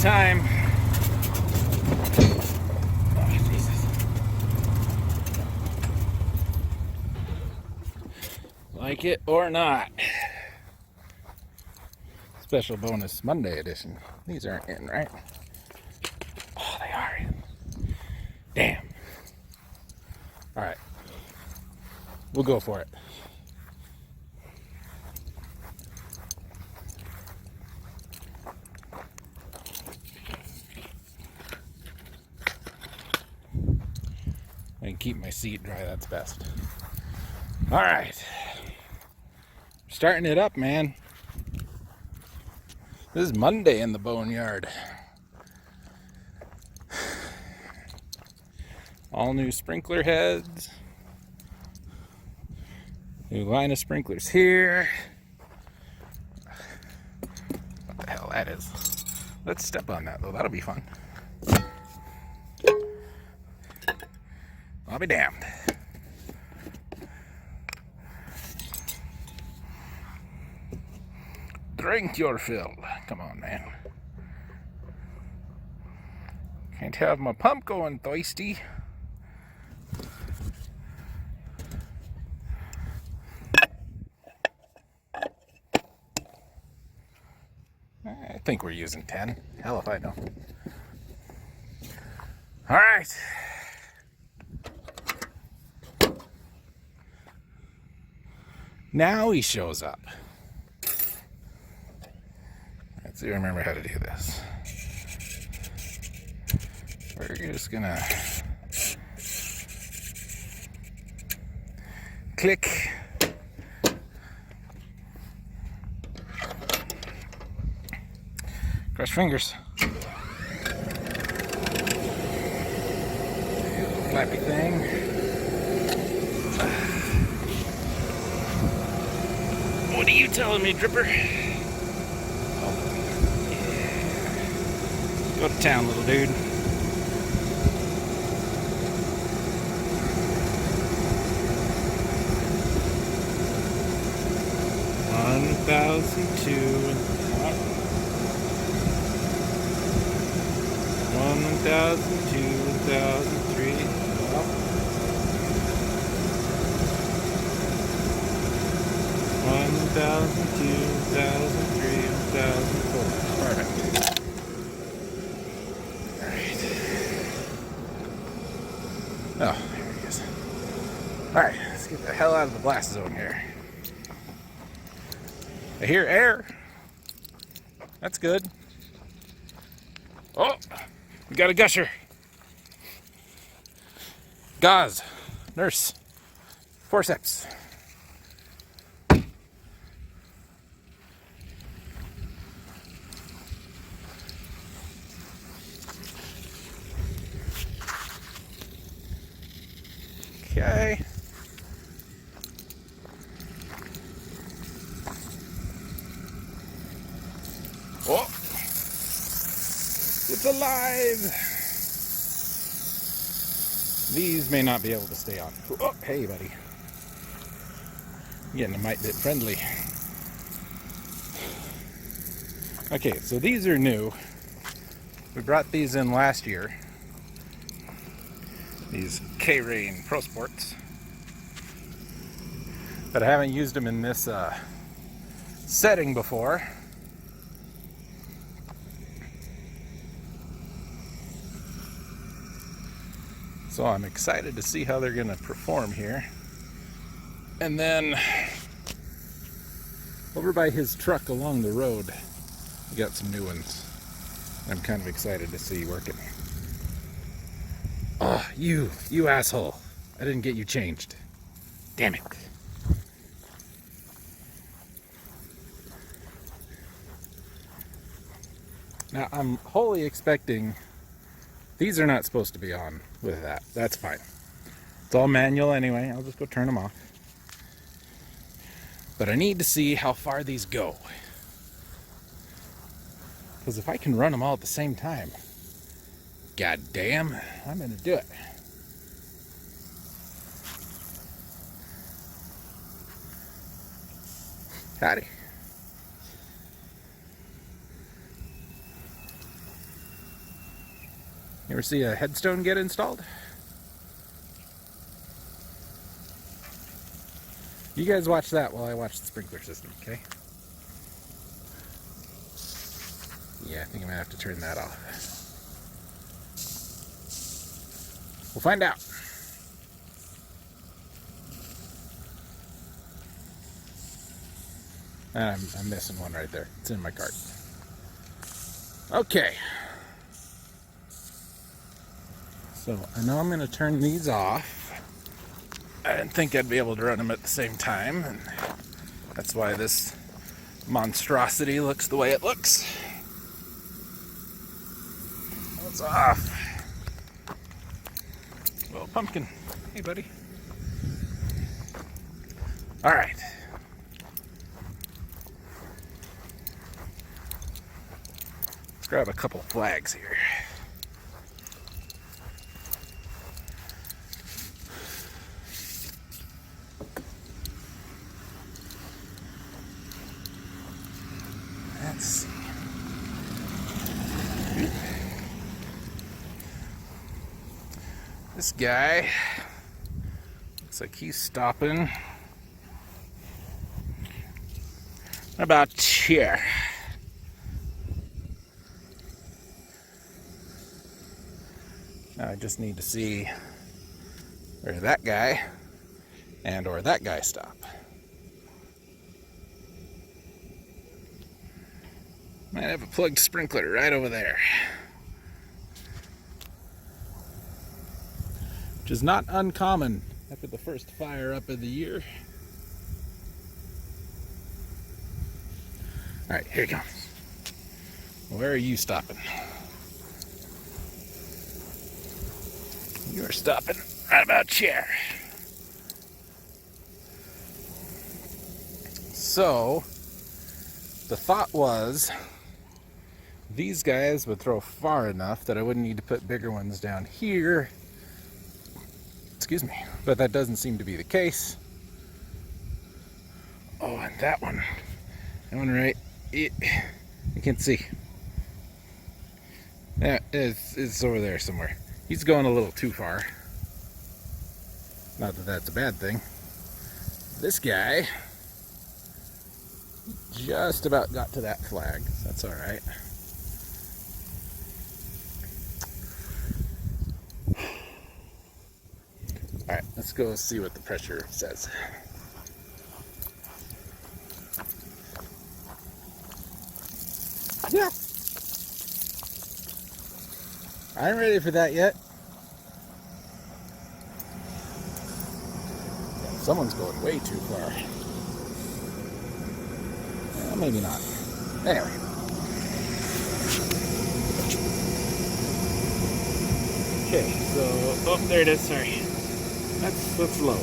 time. Oh, Jesus. Like it or not. Special bonus Monday edition. These aren't in, right? Oh, they are in. Damn. Alright. We'll go for it. I can keep my seat dry, that's best. Alright. Starting it up, man. This is Monday in the Boneyard. All new sprinkler heads. New line of sprinklers here. What the hell that is? Let's step on that though, that'll be fun. I'll be damned. Drink your fill. Come on, man. Can't have my pump going thirsty. I think we're using 10. Hell if I know. All right. Now he shows up. Let's see, remember how to do this. We're just gonna click. Cross fingers. Flappy thing. What are you telling me, Dripper? Oh, yeah. Go to town, little dude. One thousand two. 1,002, 1,003, up. 1,002, 1,003, 1,004. Perfect. Alright. Oh, there he is. Alright, let's get the hell out of the blast zone here. I hear air. That's good. Oh! We got a gusher. Gauze. Nurse. Forceps. Okay. Oh! It's alive! These may not be able to stay on. Oh, hey, buddy. Getting a mite bit friendly. Okay, so these are new. We brought these in last year. These K-Rain Pro Sports. But I haven't used them in this setting before. So I'm excited to see how they're going to perform here. And then over by his truck along the road, we got some new ones. I'm kind of excited to see working. Oh, you asshole. I didn't get you changed. Damn it. Now I'm wholly expecting these are not supposed to be on with that. That's fine. It's all manual anyway. I'll just go turn them off. But I need to see how far these go. Because if I can run them all at the same time, god damn, I'm going to do it. Howdy. You ever see a headstone get installed? You guys watch that while I watch the sprinkler system, okay? Yeah, I think I'm gonna have to turn that off. We'll find out. I'm missing one right there. It's in my cart. Okay. So I know I'm gonna turn these off. I didn't think I'd be able to run them at the same time, and that's why this monstrosity looks the way it looks. It's off. Little pumpkin. Hey, buddy. All right. Let's grab a couple flags here. Let's see. This guy looks like he's stopping about here. Now I just need to see where that guy and or that guy stop. Might have a plugged sprinkler right over there, which is not uncommon after the first fire up of the year. All right, here he comes. Where are you stopping? You are stopping right about here. So, the thought was these guys would throw far enough that I wouldn't need to put bigger ones down here. Excuse me, but that doesn't seem to be the case. Oh, and that one right, you can see. Yeah, it's over there somewhere. He's going a little too far. Not that that's a bad thing. This guy just about got to that flag. That's all right. All right, let's go see what the pressure says. Yeah. I ain't ready for that yet. Yeah, someone's going way too far. Well, maybe not. Anyway. Okay, so, oh, there it is, sorry. That's low.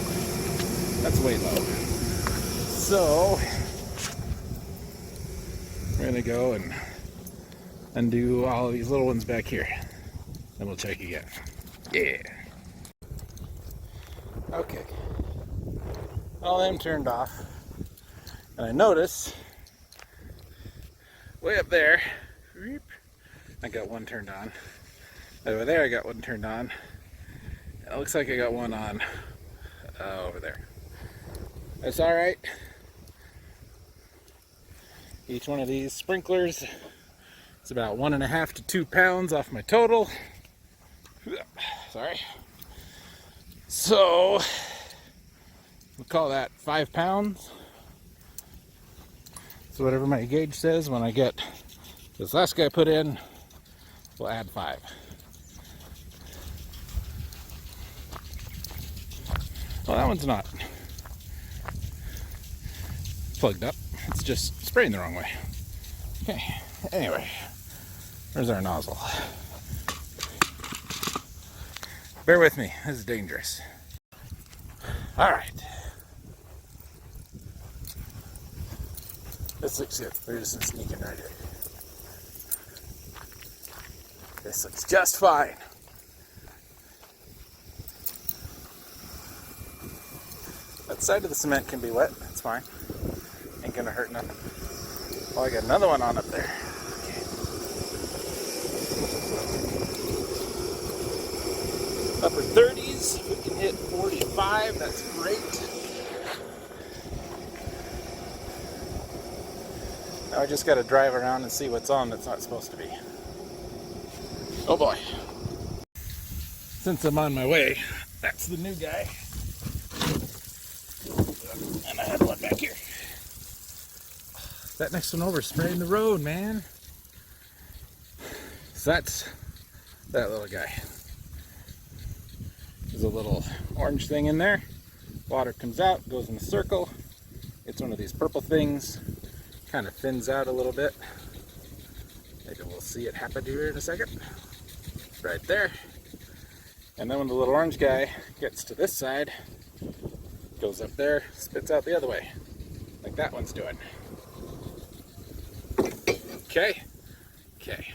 That's way low. So, we're gonna go and undo all of these little ones back here. Then we'll check again. Yeah. Okay. All them turned off. And I notice way up there, I got one turned on. Over there I got one turned on. It looks like I got one on over there. That's all right. Each one of these sprinklers is about 1.5 to 2 pounds off my total. Sorry. So we'll call that 5 pounds. So whatever my gauge says when I get this last guy put in, we'll add 5. Well, that one's not plugged up. It's just spraying the wrong way. Okay, anyway, there's our nozzle. Bear with me, this is dangerous. All right. This looks good. We're just sneaking right here. This looks just fine. That side of the cement can be wet, that's fine. Ain't gonna hurt nothing. Oh, I got another one on up there. Okay. upper 30s. If we can hit 45, that's great. Now I just got to drive around and see what's on that's not supposed to be. Oh boy. Since I'm on my way, that's the new guy. And I had one back here. That next one over spraying the road, man. So that's that little guy. There's a little orange thing in there. Water comes out, goes in a circle. It's one of these purple things. Kind of thins out a little bit. Maybe we'll see it happen here in a second. Right there. And then when the little orange guy gets to this side, goes up there, spits out the other way, like that one's doing. Okay. Okay.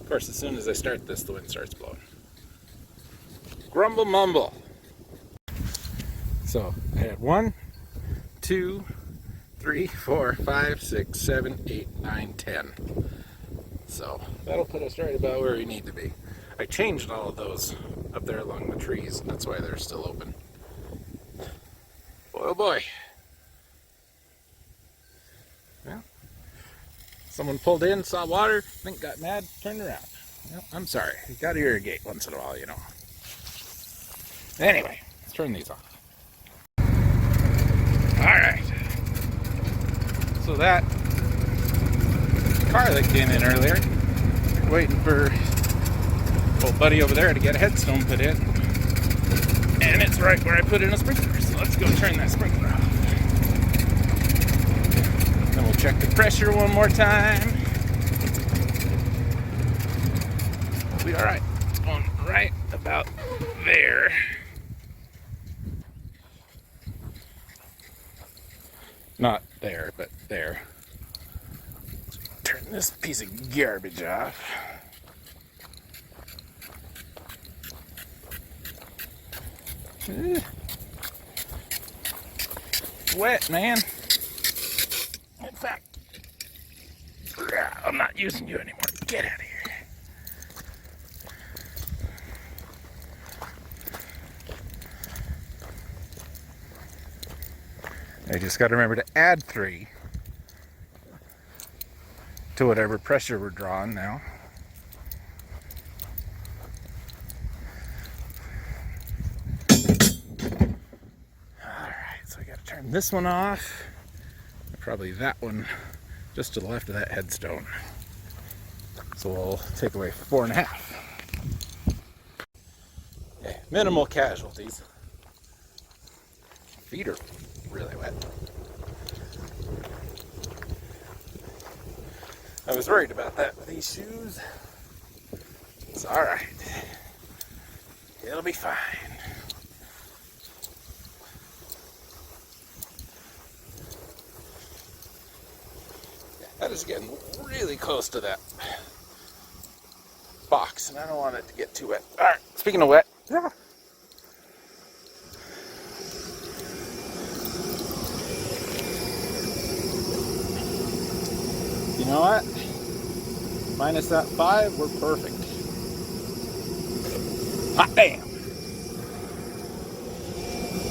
Of course, as soon as I start this, the wind starts blowing. Grumble mumble. So I had 1, 2, 3, 4, 5, 6, 7, 8, 9, 10. So that'll put us right about where we need to be. I changed all of those up there along the trees. That's why they're still open. Boy, oh boy. Well, someone pulled in, saw water, I think got mad, turned around. Well, I'm sorry. You gotta irrigate once in a while, you know. Anyway, let's turn these off. Alright. So that car that came in earlier, waiting for old buddy over there to get a headstone put in. And it's right where I put in a sprinkler. So let's go turn that sprinkler off. Then we'll check the pressure one more time. We'll be alright. It's going right about there. Not there, but there. Turn this piece of garbage off. Wet, man. In fact, I'm not using you anymore. Get out of here. I just got to remember to add 3 to whatever pressure we're drawing now. Alright, so I got to turn this one off. Probably that one just to the left of that headstone. So we'll take away 4.5. Okay, minimal casualties. Feet are really wet. I was worried about that with these shoes. It's alright. It'll be fine. That is getting really close to that box, and I don't want it to get too wet. Alright, speaking of wet, you know what? Minus that 5, we're perfect. Hot damn!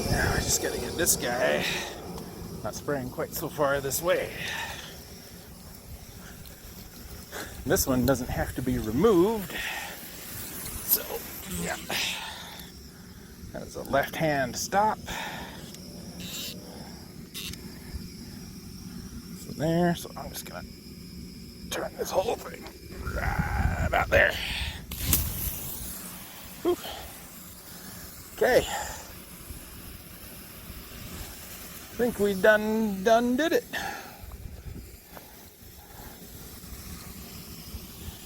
Now I just gotta get this guy not spraying quite so far this way. This one doesn't have to be removed. So, yeah. That is a left-hand stop. So there, so I'm just gonna turn this whole thing right about there. Whew. Okay. I think we done did it.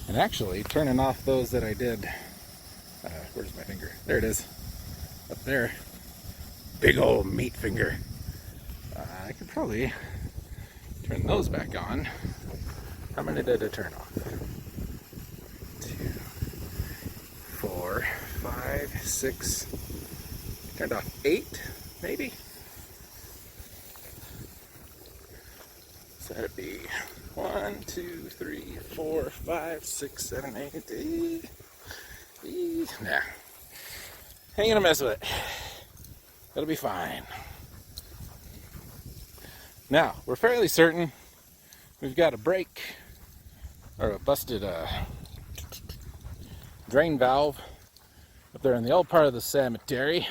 And actually, turning off those that I did, where's my finger? There it is, up there. Big old meat finger. I could probably turn those back on. How many did I turn off? 2, 4, 5, 6. Turned off 8, maybe? So that'd be 1, 2, 3, 4, 5, 6, 7, 8. Nah. Ain't gonna mess with it. It'll be fine. Now, we're fairly certain we've got a break or a busted drain valve up there in the old part of the cemetery.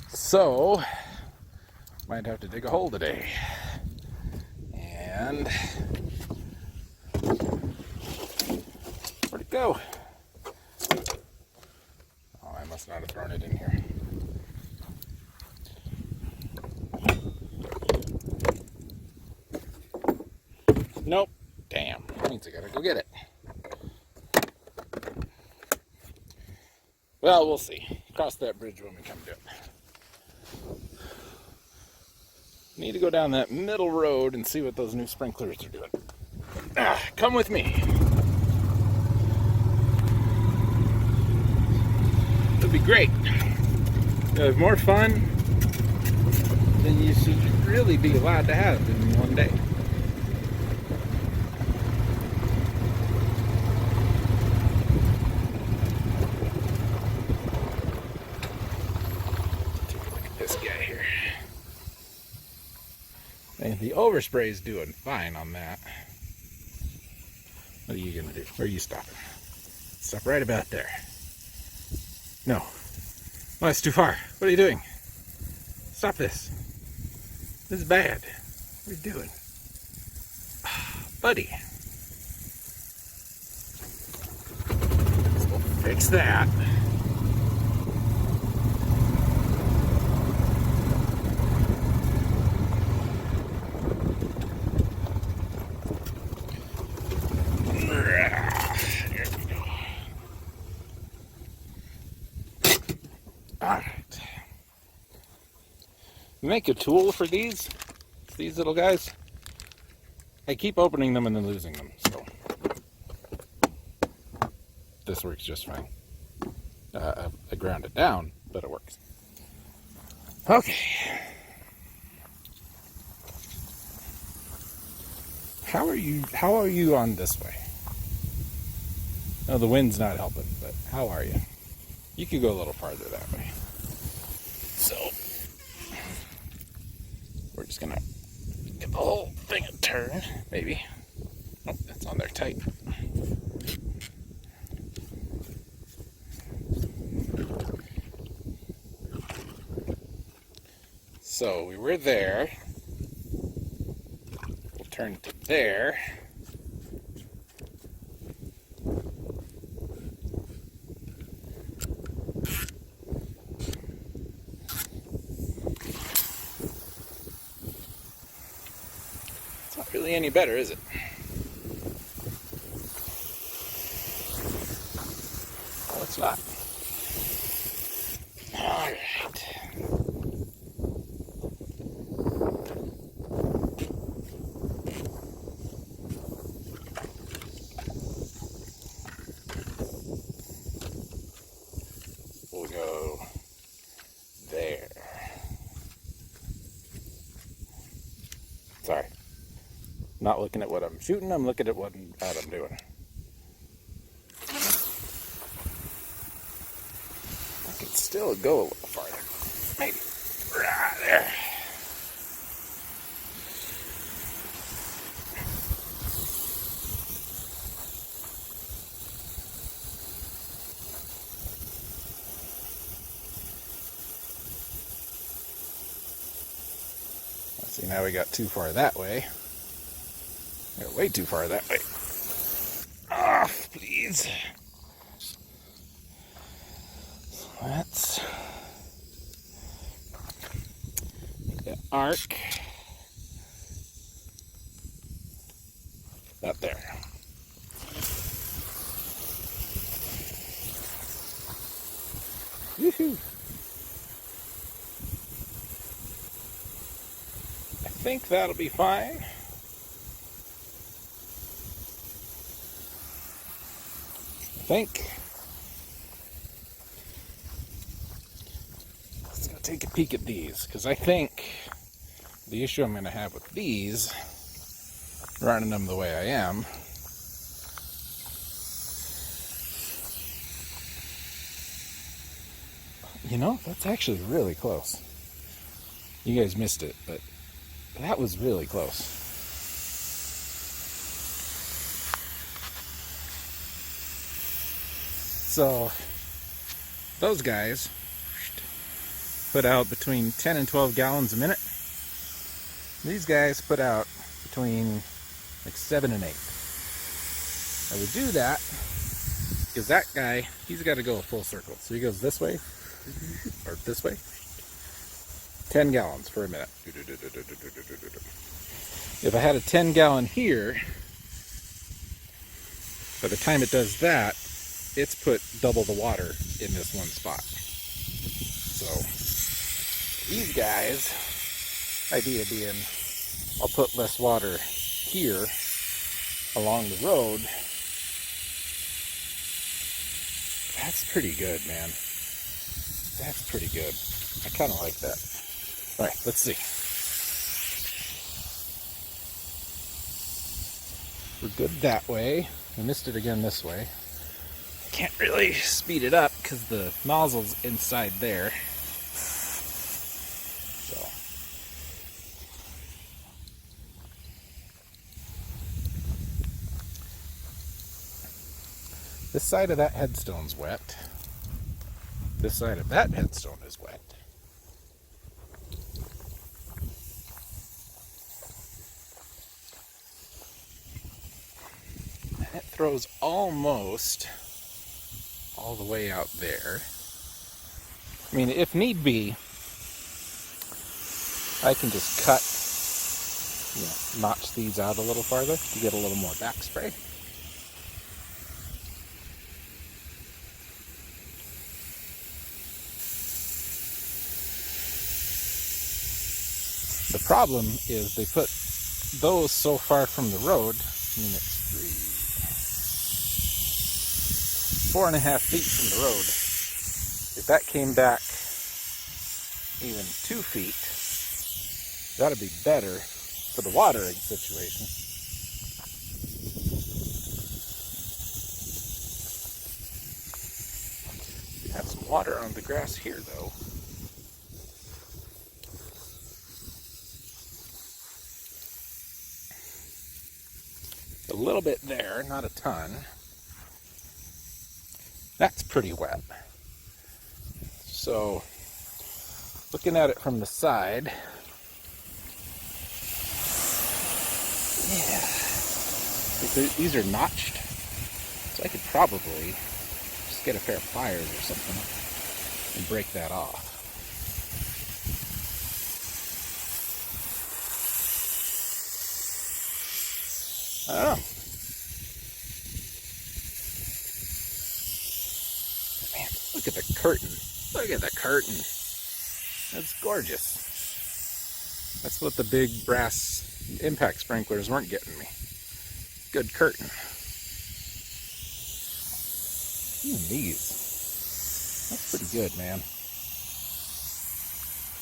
So, might have to dig a hole today. And where'd it go? Oh, I must not have thrown it in here. Nope. Damn. That means I gotta go get it. Well, we'll see. Cross that bridge when we come to it. Need to go down that middle road and see what those new sprinklers are doing. Come with me. It'll be great. You'll have more fun than you should really be allowed to have in one day. Take a look at this guy here. And the overspray is doing fine on that. What are you gonna do? Where are you stopping? Stop right about there. No. Oh, that's too far. What are you doing? Stop this. This is bad. What are you doing? Buddy. We'll fix that. Alright. Make a tool for these little guys. I keep opening them and then losing them, so this works just fine. I ground it down, but it works. Okay. How are you on this way? Oh, the wind's not helping, but how are you? You could go a little farther that way. So, we're just gonna give the whole thing a turn, maybe. Oh, that's on there tight. So, we were there. We'll turn to there. Really any better, is it? Oh, it's not. All right. We'll go there. Sorry. Not looking at what I'm shooting, I'm looking at what I'm doing. I could still go a little farther. Maybe. Right there. Let's see, now we got too far that way. We're way too far that way. Off, please. So let's make that arc. About there. Woohoo! I think that'll be fine. Let's go take a peek at these, because I think the issue I'm going to have with these, running them the way I am, You know, that's actually really close. You guys missed it, but that was really close. So, those guys put out between 10 and 12 gallons a minute. These guys put out between like 7 and 8. I would do that because that guy, he's got to go a full circle. So he goes this way or this way. 10 gallons for a minute. If I had a 10 gallon here, by the time it does that, it's put double the water in this one spot. So these guys, idea being, I'll put less water here along the road. That's pretty good, man. That's pretty good. I kind of like that. All right, let's see. We're good that way. I missed it again this way. Can't really speed it up because the nozzle's inside there. So. This side of that headstone's wet. This side of that headstone is wet. And it throws almost all the way out there. I mean, if need be, I can just cut, notch these out a little farther to get a little more back spray. The problem is they put those so far from the road. I mean, it's 4.5 feet from the road. If that came back even 2 feet, that'd be better for the watering situation. We have some water on the grass here, though. A little bit there, not a ton. That's pretty wet. So, looking at it from the side, yeah, these are notched, so I could probably just get a pair of pliers or something and break that off. I don't know. Man, look at the curtain. Look at the curtain. That's gorgeous. That's what the big brass impact sprinklers weren't getting me. Good curtain. Even these. That's pretty good, man.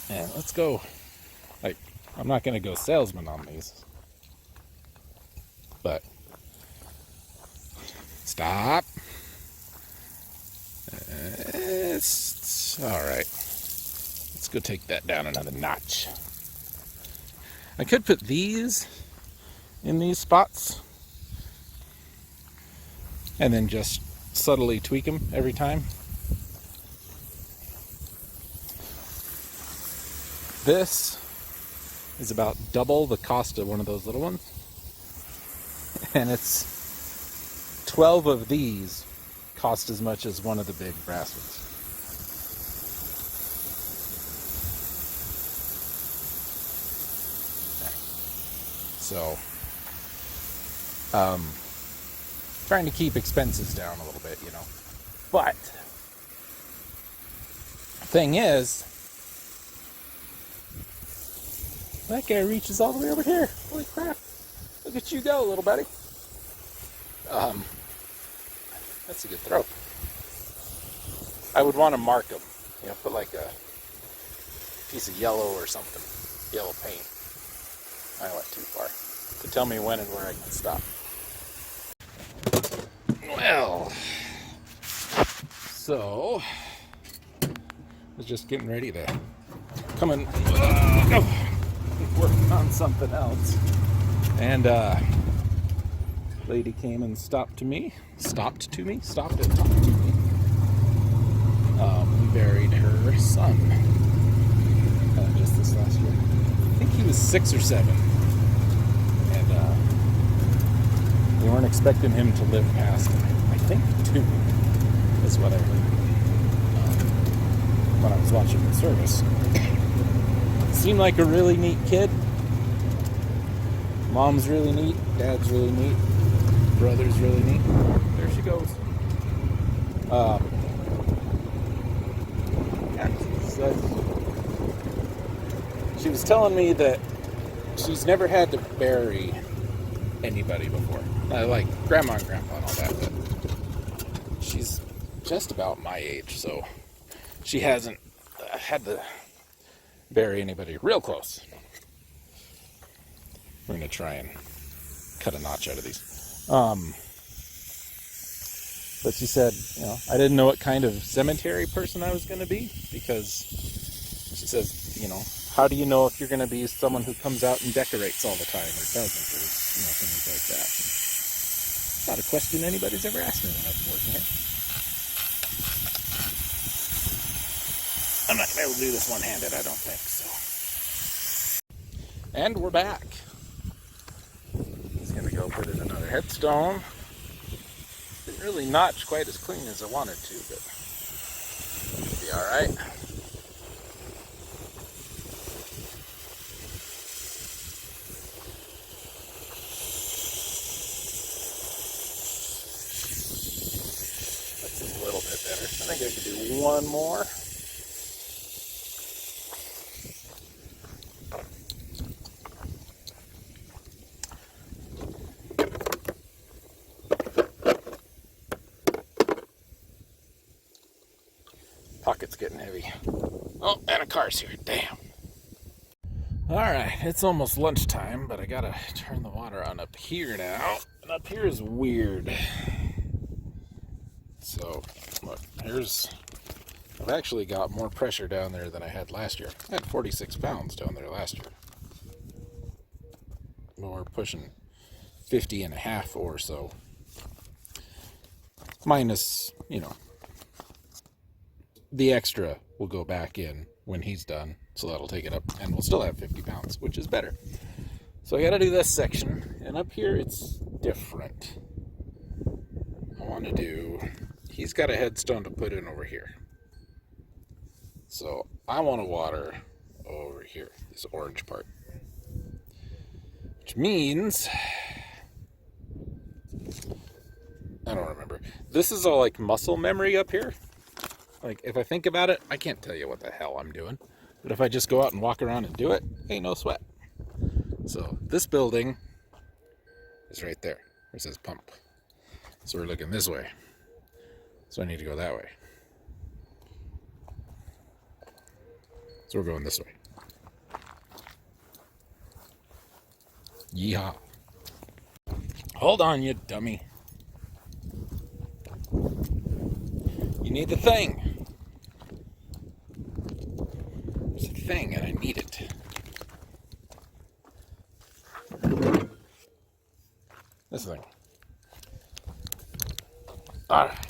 Yeah, let's go. Like, I'm not going to go salesman on these. But stop. It's all right. Let's go take that down another notch. I could put these in these spots and then just subtly tweak them every time. This is about double the cost of one of those little ones. And it's 12 of these cost as much as one of the big brass ones. So, trying to keep expenses down a little bit, But, thing is, that guy reaches all the way over here. Holy crap. Look at you go, little buddy. That's a good throw. I would want to mark them. Put like a piece of yellow or something. Yellow paint. I went too far. To tell me when and where I can stop. Well, so was just getting ready to come and work on something else. And lady came and stopped and talked to me. We buried her son just this last year. I think he was 6 or 7. And they weren't expecting him to live past, I think, 2 is what I heard when I was watching the service. Seemed like a really neat kid. Mom's really neat. Dad's really neat. Brother's really neat. There she goes. She was telling me that she's never had to bury anybody before. Like grandma and grandpa and all that, but she's just about my age, so she hasn't had to bury anybody real close. We're going to try and cut a notch out of these. But she said, I didn't know what kind of cemetery person I was going to be, because she says, how do you know if you're going to be someone who comes out and decorates all the time or doesn't, or things like that. And it's not a question anybody's ever asked me when I've been working here. I'm not going to be able to do this one-handed, I don't think, so. And we're back. He's going to go put in another headstone. Didn't really notch quite as clean as I wanted to, but it'll be alright. That's a little bit better. I think I could do one more. Pocket's getting heavy. Oh, and a car's here. Damn. Alright, it's almost lunchtime, but I gotta turn the water on up here now. And up here is weird. So, look, I've actually got more pressure down there than I had last year. I had 46 pounds down there last year. But we're pushing 50 and a half or so. Minus, the extra will go back in when he's done, so that'll take it up, and we'll still have 50 pounds, which is better. So I gotta do this section, and up here it's different. He's got a headstone to put in over here. So I want to water over here, this orange part. Which means, I don't remember. This is all like muscle memory up here. Like, if I think about it, I can't tell you what the hell I'm doing. But if I just go out and walk around and do it, ain't no sweat. So, this building is right there. It says pump. So we're looking this way. So I need to go that way. So we're going this way. Yeehaw. Hold on, you dummy. You need the thing. There's a thing and I need it. This thing. Alright.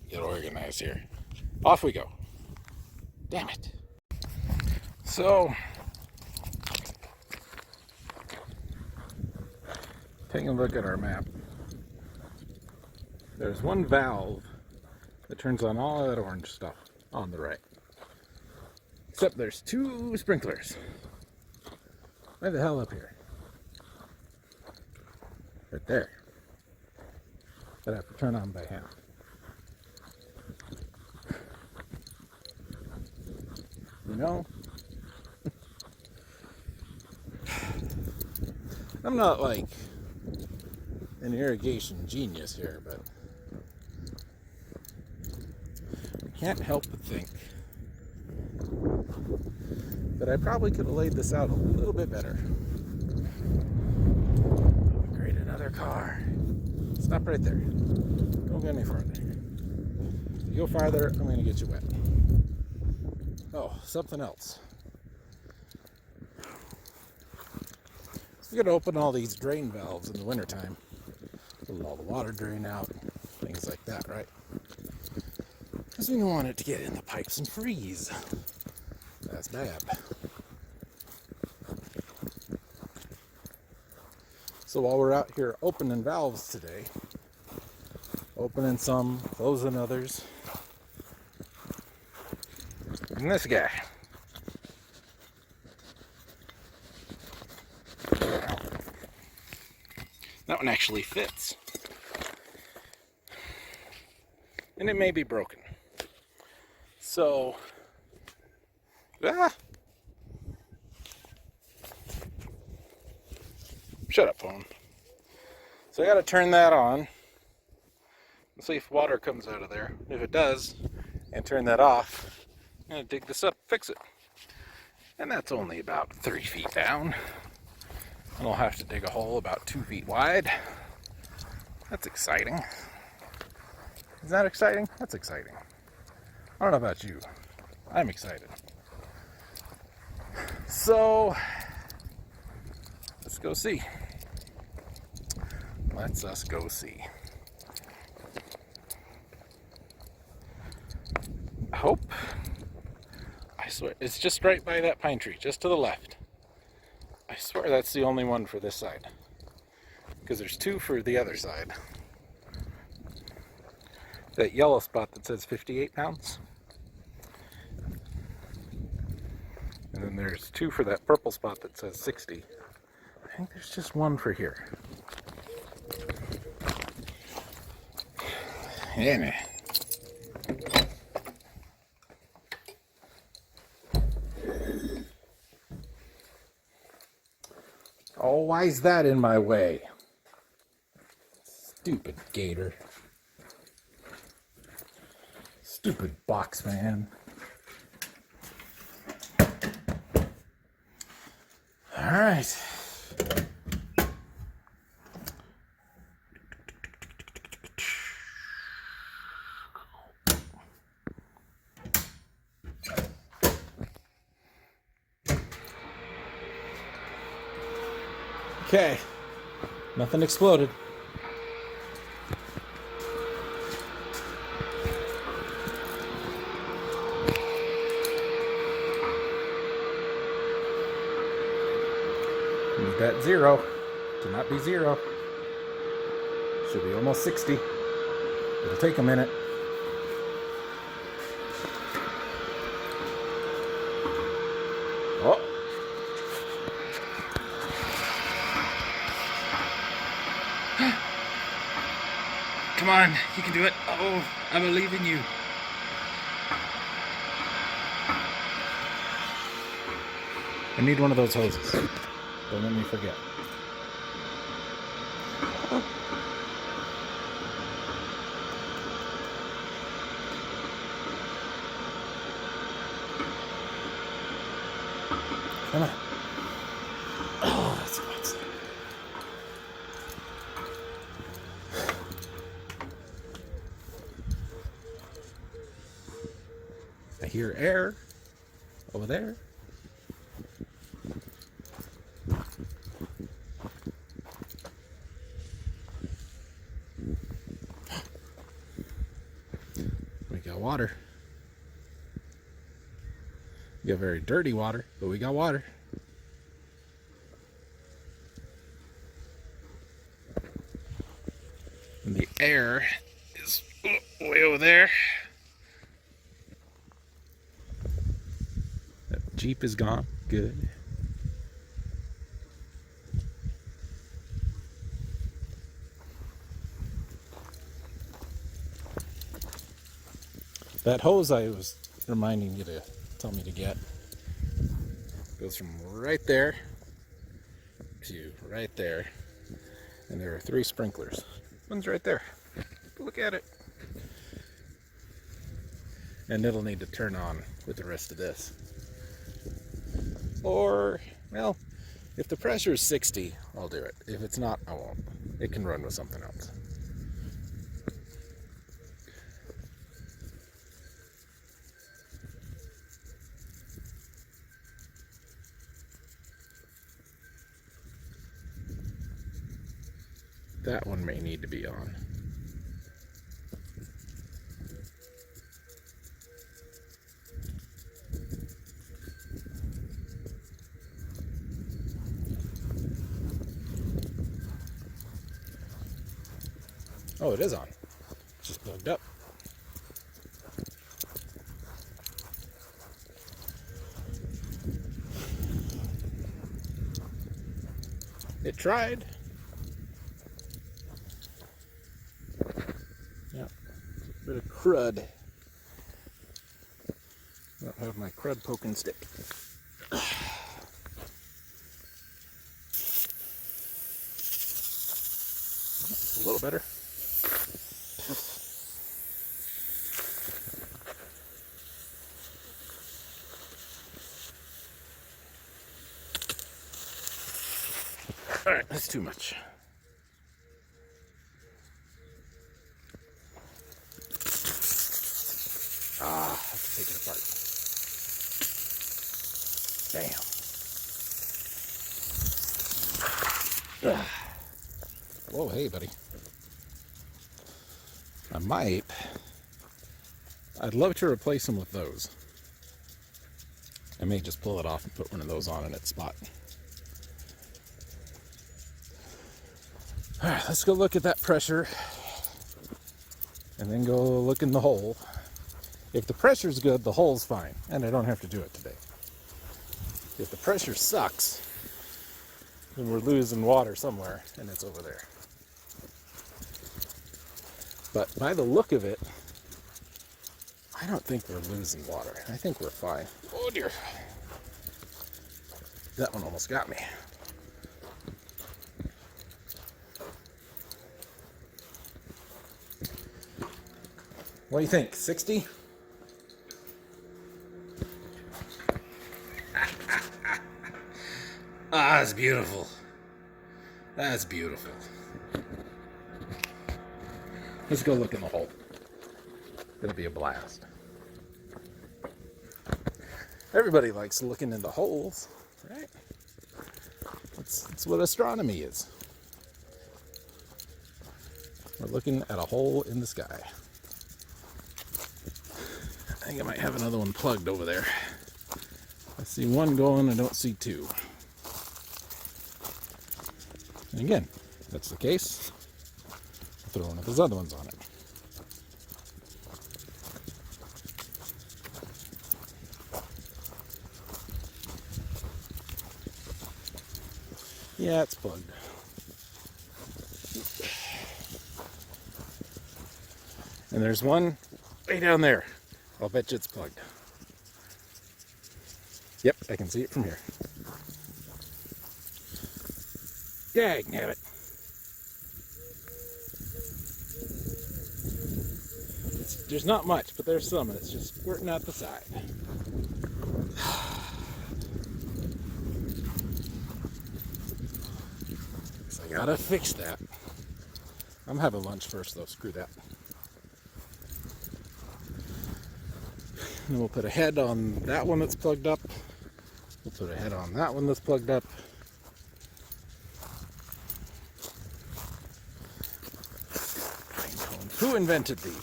Get organized here. Off we go. Damn it. So, taking a look at our map. There's one valve that turns on all of that orange stuff on the right. Except there's 2 sprinklers. Where the hell up here? Right there. That I have to turn on by hand. I'm not like an irrigation genius here, but I can't help but think that I probably could have laid this out a little bit better. Oh, great, another car. Stop right there. Don't go any farther. you go farther, I'm going to get you wet. Oh, something else. You're going to open all these drain valves in the wintertime. Let all the water drain out, things like that, right? Because we don't want it to get in the pipes and freeze. That's bad. So while we're out here opening valves today, opening some, closing others, and this guy. That one actually fits. And it may be broken. So, shut up, phone. So I gotta turn that on. Let's see if water comes out of there. If it does, and turn that off, I'm gonna dig this up, fix it. And that's only about 3 feet down. And I'll have to dig a hole about 2 feet wide. That's exciting. Is that exciting? That's exciting. I don't know about you. I'm excited. So, let's go see. Let's us go see. I hope. I swear, it's just right by that pine tree, just to the left. I swear that's the only one for this side. Because there's 2 for the other side. That yellow spot that says 58 pounds. And then there's 2 for that purple spot that says 60. I think there's just 1 for here. Yeah. Oh, why is that in my way? Stupid gator. Stupid box man. All right. Okay. Nothing exploded. Need that 0 to not be 0. Should be almost 60. It'll take a minute. Oh. Come on, you can do it. Oh, I believe in you. I need one of those hoses. Don't let me forget. Come on. Oh, that's what's there. I hear air over there. We got water. We got very dirty water, but we got water. And the air is way over there. That Jeep is gone. Good. That hose I was reminding you to tell me to get goes from right there to right there. And there are 3 sprinklers. One's right there. Look at it. And it'll need to turn on with the rest of this. Or, well, if the pressure is 60, I'll do it. If it's not, I won't. It can run with something else. that one may need to be on. Oh, it is on. It's just plugged up. It tried. Yeah, a bit of crud. I don't have my crud poking stick. A little better. Alright, that's too much. Ah, I have to take it apart. Damn. Ugh. Whoa, hey, buddy. I'd love to replace them with those. I may just pull it off and put one of those on in its spot. All right, let's go look at that pressure and then go look in the hole. If the pressure's good, the hole's fine, and I don't have to do it today. If the pressure sucks, then we're losing water somewhere, and it's over there. But by the look of it, I don't think we're losing water. I think we're fine. Oh dear. That one almost got me. What do you think? 60? Ah, that's beautiful. That's beautiful. Let's go look in the hole. It'll be a blast. Everybody likes looking in the holes, right? That's what astronomy is. We're looking at a hole in the sky. I think I might have another one plugged over there. I see one going, I don't see two. And again, if that's the case, I'll throw one of those other ones on it. Yeah, it's plugged. And there's one way down there. I'll bet you it's plugged. Yep, I can see it from here. Yeah, I can have it. There's not much, but there's some, and it's just squirting out the side. So I gotta fix that. I'm having lunch first, though. Screw that. And we'll put a head on that one that's plugged up. We'll put a head on that one that's plugged up. Who invented these?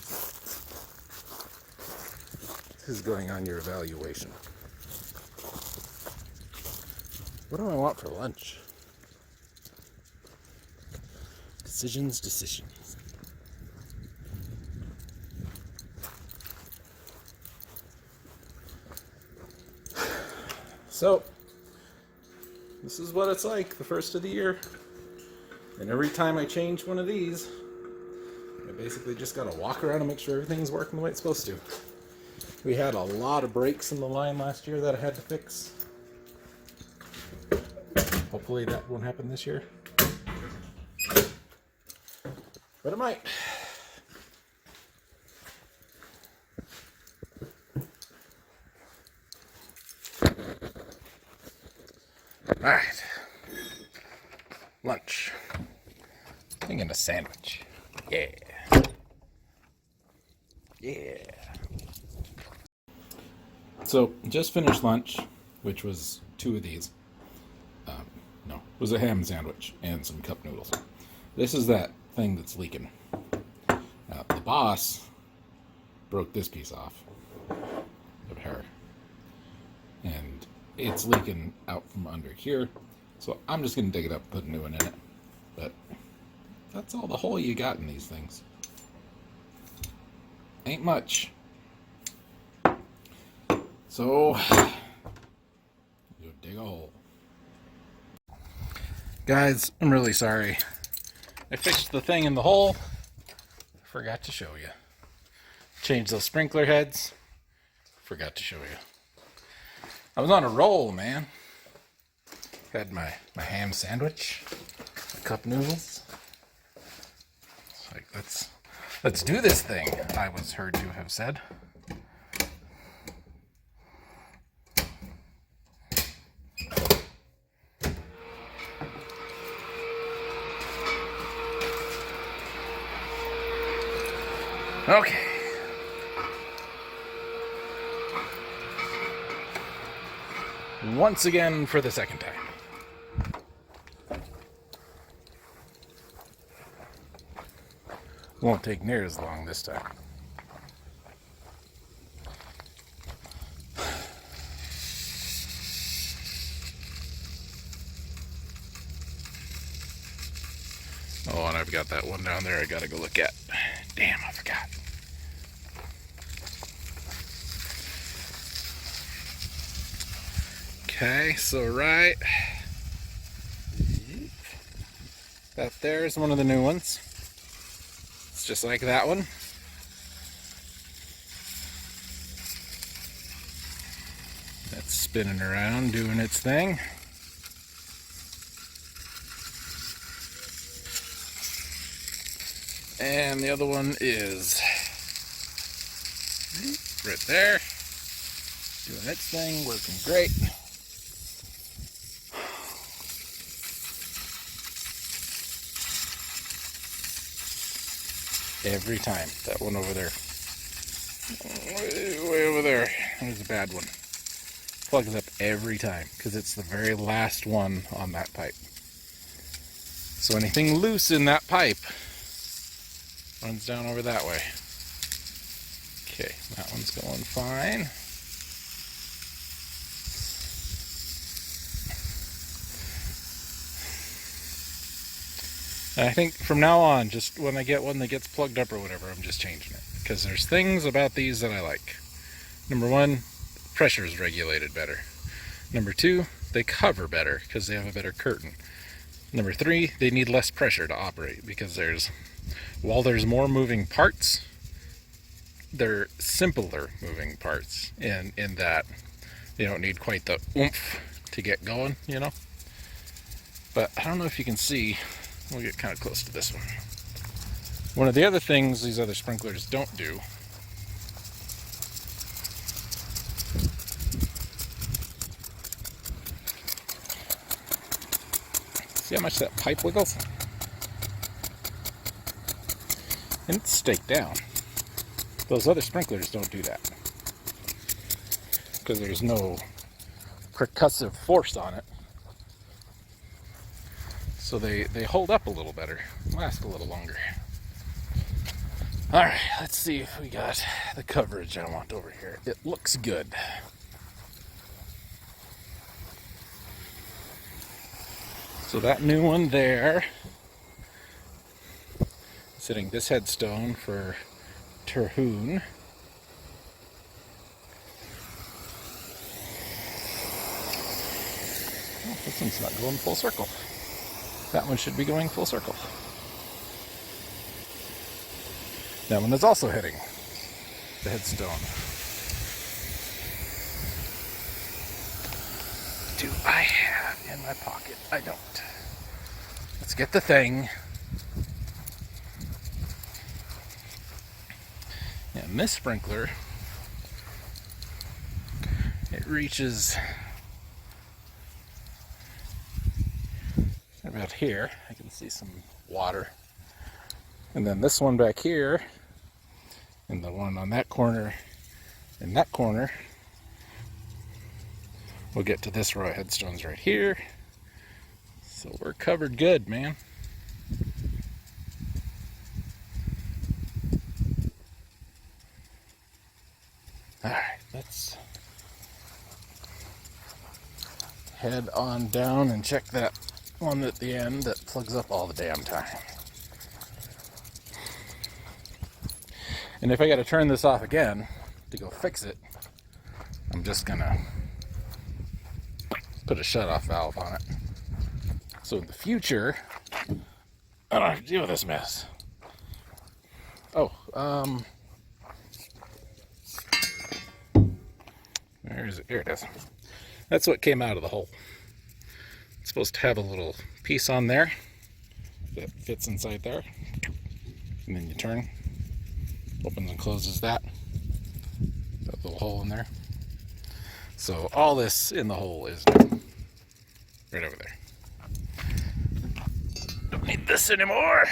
This is going on your evaluation. What do I want for lunch? Decisions. So, this is what it's like the first of the year. And every time I change one of these, I basically just gotta walk around and make sure everything's working the way it's supposed to. We had a lot of breaks in the line last year that I had to fix. Hopefully that won't happen this year. But it might. Alright. Lunch. Thinking a sandwich. Yeah. So, just finished lunch, which was two of these. No, it was a ham sandwich and some cup noodles. This is that thing that's leaking. Now, the boss broke this piece off of her, and it's leaking out from under here. So I'm just gonna dig it up, put a new one in it. But that's all the hole you got in these things. Ain't much. So you dig a hole. Guys, I'm really sorry. I fixed the thing in the hole. Forgot to show you. Changed those sprinkler heads. Forgot to show you. I was on a roll, man. Had my ham sandwich, a cup noodles. It's like, let's do this thing, I was heard to have said. Okay. Once again for the second time. Won't take near as long this time. Oh, and I've got that one down there I gotta go look at. Damn, I forgot. Okay, so right, that there's one of the new ones. It's just like that one. That's spinning around, doing its thing. And the other one is right there, doing its thing, working great. Every time. That one over there. Way over there. There's a bad one. Plugs up every time because it's the very last one on that pipe. So anything loose in that pipe runs down over that way. Okay, that one's going fine. And I think from now on, just when I get one that gets plugged up or whatever, I'm just changing it. Because there's things about these that I like. Number one, pressure is regulated better. Number two, they cover better because they have a better curtain. Number three, they need less pressure to operate because while there's more moving parts, they're simpler moving parts in that they don't need quite the oomph to get going, you know? But I don't know if you can see. We'll get kind of close to this one. One of the other things these other sprinklers don't do see how much that pipe wiggles? And it's staked down. Those other sprinklers don't do that because there's no percussive force on it. So they hold up a little better, last a little longer. All right, let's see if we got the coverage I want over here. It looks good. So that new one there, sitting this headstone for Terhune. Oh, this one's not going full circle. That one should be going full circle. That one is also hitting the headstone. Do I have in my pocket? I don't. Let's get the thing. And this sprinkler, it reaches about here. I can see some water. And then this one back here, and the one on that corner, and that corner, we'll get to this row of headstones right here. So we're covered good, man. head on down and check that one at the end that plugs up all the damn time. And if I got to turn this off again to go fix it, I'm just gonna put a shut-off valve on it. So in the future, I don't have to deal with this mess. Oh, where is it? Here it is. That's what came out of the hole. It's supposed to have a little piece on there that fits inside there. And then you turn, opens and closes that little hole in there. So all this in the hole is right over there. Don't need this anymore.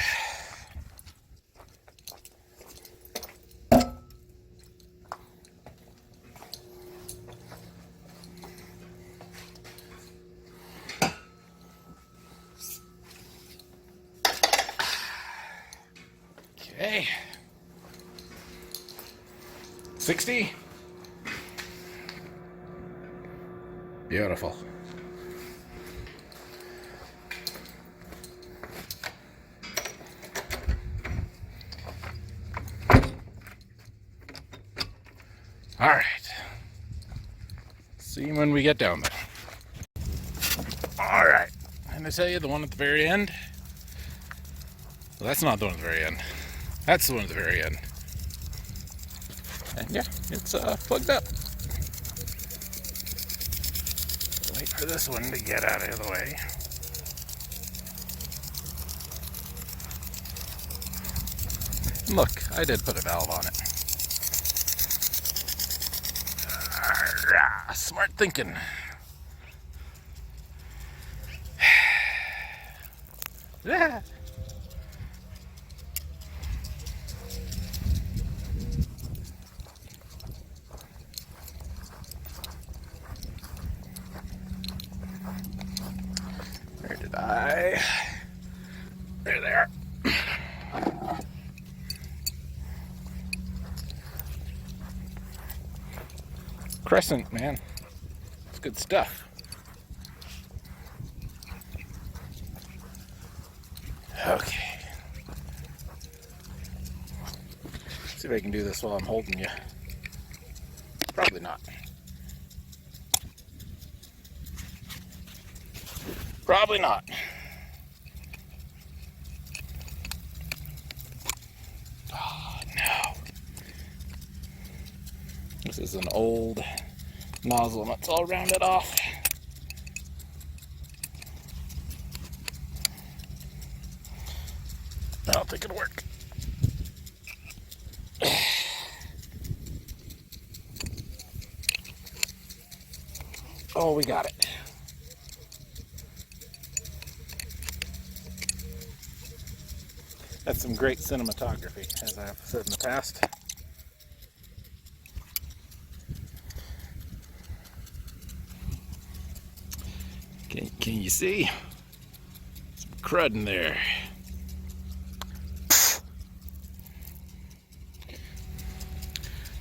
Okay. 60. Beautiful. All right. See you when we get down there. All right. And I tell you, the one at the very end. Well, that's not the one at the very end. That's the one at the very end. And yeah, it's plugged up. Wait for this one to get out of the way. And look, I did put a valve on it. Smart thinking. Yeah. Where did I? There they are. Crescent, man. It's good stuff. Okay. See if I can do this while I'm holding you. Probably not. Probably not. Oh, no. This is an old nozzle and it's all rounded off. I don't think it'll work. Oh, we got it. That's some great cinematography, as I've said in the past. Can you see? Some crud in there.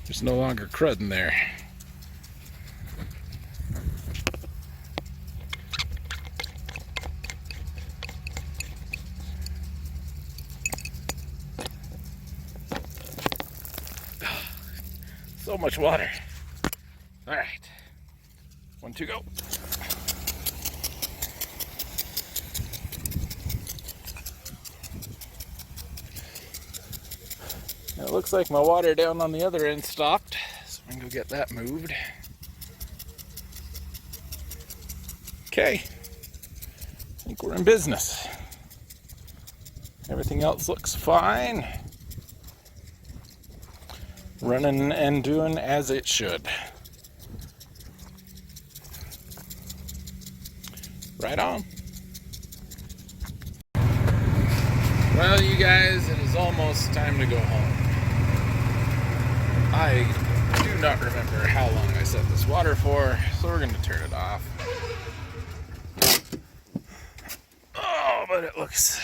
There's no longer crud in there. So much water. All right, 1, 2, go. Now it looks like my water down on the other end stopped, so I'm gonna go get that moved. Okay, I think we're in business. Everything else looks fine. Running and doing as it should. Right on. Well, you guys, it is almost time to go home. I do not remember how long I set this water for, so we're going to turn it off. Oh, but it looks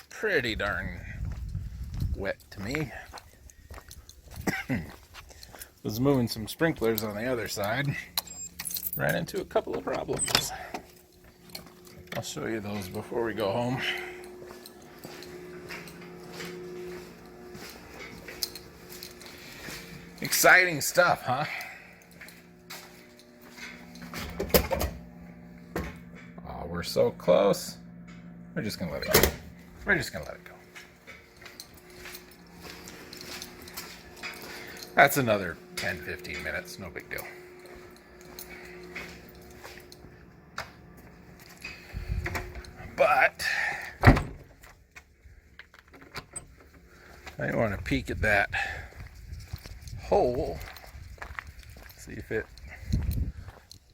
pretty darn wet to me. Was moving some sprinklers on the other side. Ran into a couple of problems. I'll show you those before we go home. Exciting stuff, huh? Oh, we're so close. We're just gonna let it go. We're just gonna let it go. That's another 10-15 minutes, no big deal. But I want to peek at that hole, see if it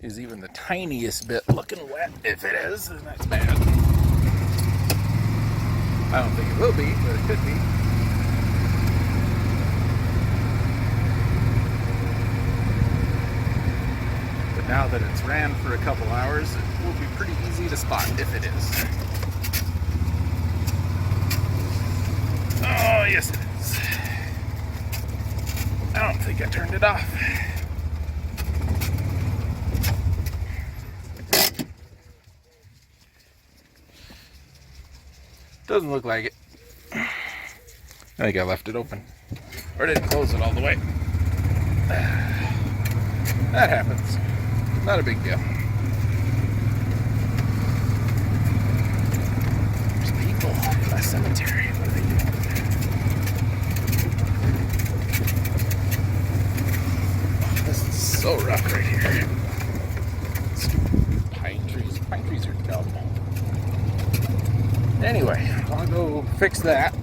is even the tiniest bit looking wet. If it is, then that's bad. I don't think it will be, but it could be. But now that it's ran for a couple hours, it will be pretty easy to spot if it is. Oh, yes it is. I don't think I turned it off. Doesn't look like it. I think I left it open. Or didn't close it all the way. That happens. Not a big deal. There's people in my cemetery. What are they doing? Oh, this is so rough right here. Stupid pine trees. Pine trees are dumb. Anyway, I'll go fix that.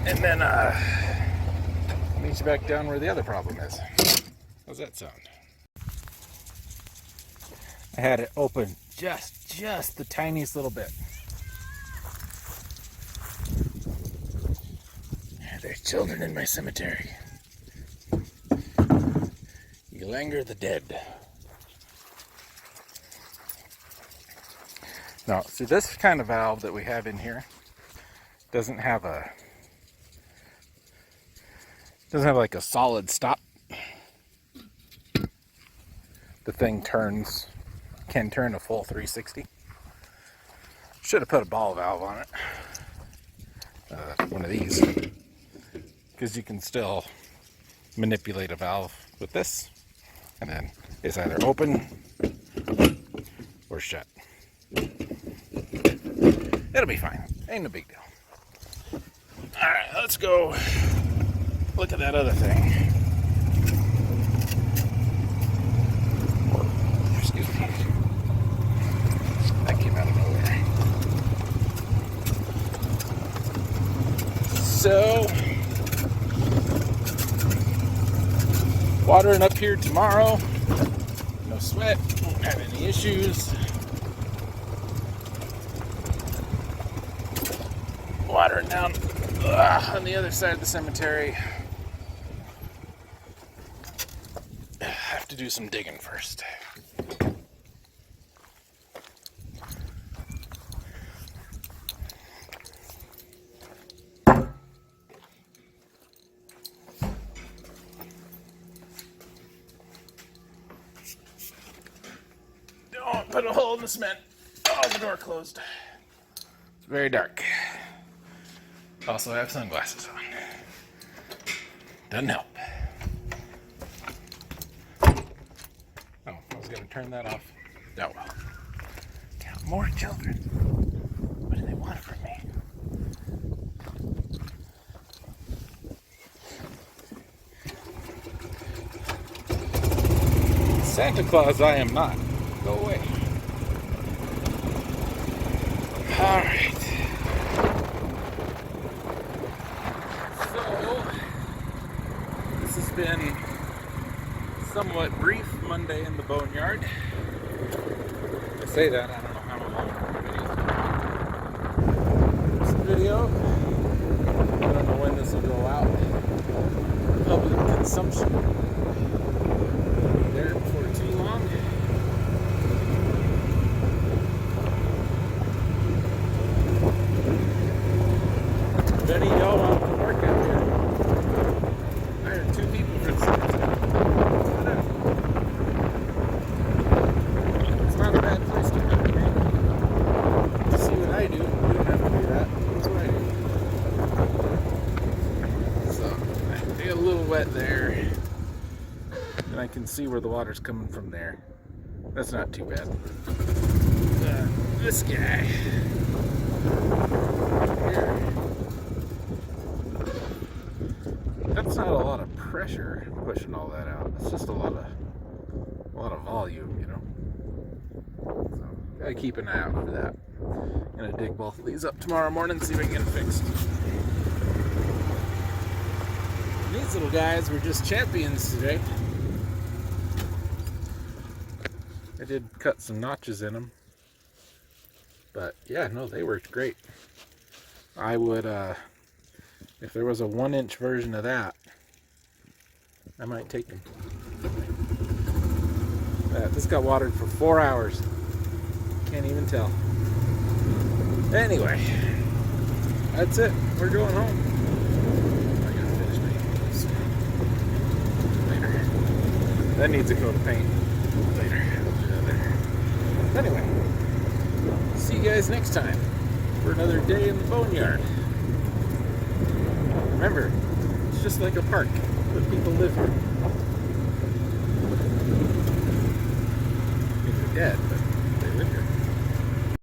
And then meet you back down where the other problem is. How's that sound? I had it open just the tiniest little bit. There's children in my cemetery. You linger the dead. Now, see, this kind of valve that we have in here doesn't have like a solid stop. The thing can turn a full 360. Should have put a ball valve on it. One of these. Because you can still manipulate a valve with this. And then it's either open or shut. It'll be fine. Ain't no big deal. Alright, let's go look at that other thing. Excuse me. That came out of nowhere. So, watering up here tomorrow. No sweat. Won't have any issues. Watering down on the other side of the cemetery. I have to do some digging first. Don't put a hole in the cement. Oh, the door closed. It's very dark. Also, I have sunglasses on. Doesn't help. Oh, I was going to turn that off. Oh well. Got more children. What do they want from me? Santa Claus, I am not. Go away. All right. Been somewhat brief Monday in the Boneyard. I say that, I don't know how long this video. I don't know when this will go out. Public consumption. It'll be there before too long. If any of y'all want to work out here, hired 2 people for the cemetery. It's not a bad place to go. can see where the water's coming from there. That's not too bad. This guy here, that's not a lot of pressure pushing all that out. It's just a lot of volume, you know. So gotta keep an eye out for that. Gonna dig both of these up tomorrow morning, see if we can get them fixed. These little guys were just champions today. I did cut some notches in them, but yeah, no, they worked great. I would, if there was a 1-inch version of that, I might take them. This got watered for 4 hours. Can't even tell. Anyway, that's it. We're going home. I gotta finish painting this later. That needs a coat of paint later. Anyway, see you guys next time for another day in the Boneyard. Remember, it's just like a park, but people live here. If you're dead, but